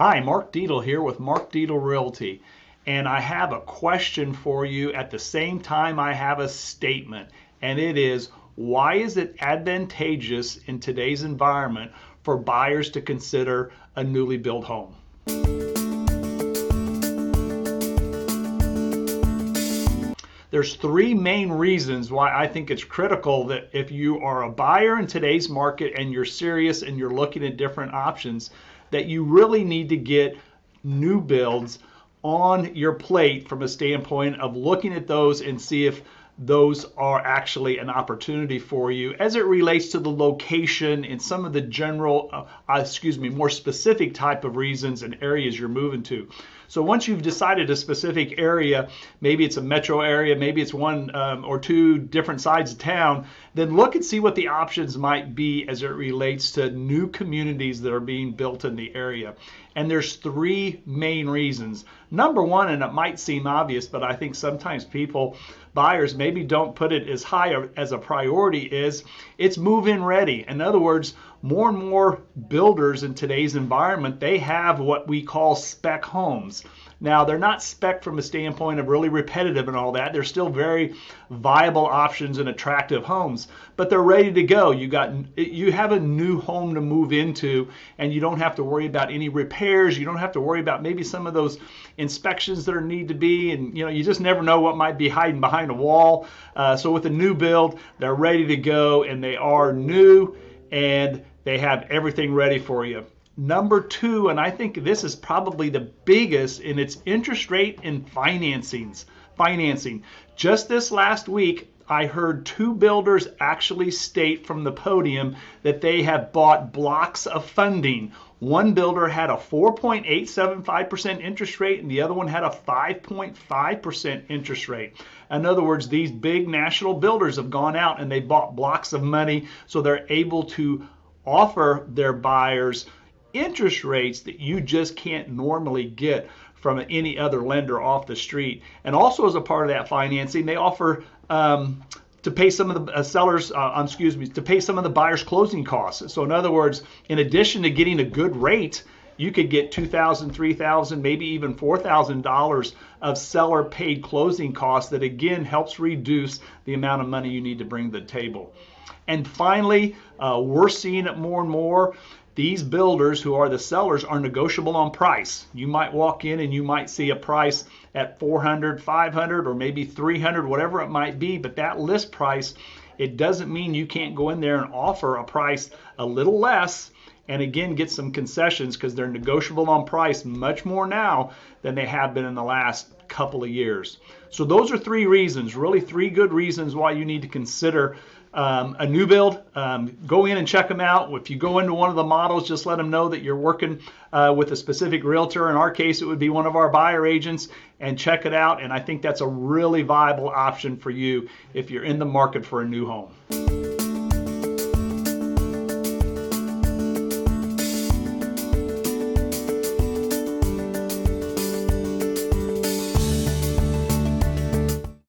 Hi, Mark Dietel here with Mark Dietel Realty, and I have a question for you at the same time I have a statement, and it is, why is it advantageous in today's environment for buyers to consider a newly built home? There's three main reasons why I think it's critical that if you are a buyer in today's market and you're serious and you're looking at different options, that you really need to get new builds on your plate from a standpoint of looking at those and see if those are actually an opportunity for you as it relates to the location and some of the general, more specific type of reasons and areas you're moving to. So once you've decided a specific area, maybe it's a metro area, maybe it's one or two different sides of town, then look and see what the options might be as it relates to new communities that are being built in the area. And there's three main reasons. Number one, and it might seem obvious, but I think sometimes buyers maybe don't put it as high as a priority, is it's move-in ready. In other words, more and more builders in today's environment, they have what we call spec homes. Now, they're not spec from a standpoint of really repetitive and all that. They're still very viable options and attractive homes, but they're ready to go. You have a new home to move into, and you don't have to worry about any repairs. You don't have to worry about maybe some of those inspections that need to be, and you just never know what might be hiding behind a wall. So with a new build, they're ready to go, and they are new, and they have everything ready for you. Number two, and I think this is probably the biggest, in its interest rate and financing. Just this last week, I heard two builders actually state from the podium that they have bought blocks of funding. One builder had a 4.875% interest rate, and the other one had a 5.5% interest rate. In other words, these big national builders have gone out and they bought blocks of money, so they're able to offer their buyers interest rates that you just can't normally get from any other lender off the street. And also, as a part of that financing, they offer to pay some of the to pay some of the buyers' closing costs. So in other words, in addition to getting a good rate, you could get $2,000, $3,000, maybe even $4,000 of seller paid closing costs that again helps reduce the amount of money you need to bring to the table. And finally, we're seeing it more and more. These builders who are the sellers are negotiable on price. You might walk in and you might see a price at $400, $500, or maybe $300, whatever it might be, but that list price, it doesn't mean you can't go in there and offer a price a little less and again get some concessions, because they're negotiable on price much more now than they have been in the last couple of years. So those are three reasons, really three good reasons why you need to consider a new build. Go in and check them out. If you go into one of the models, just let them know that you're working with a specific realtor. In our case, it would be one of our buyer agents, and check it out. And I think that's a really viable option for you if you're in the market for a new home.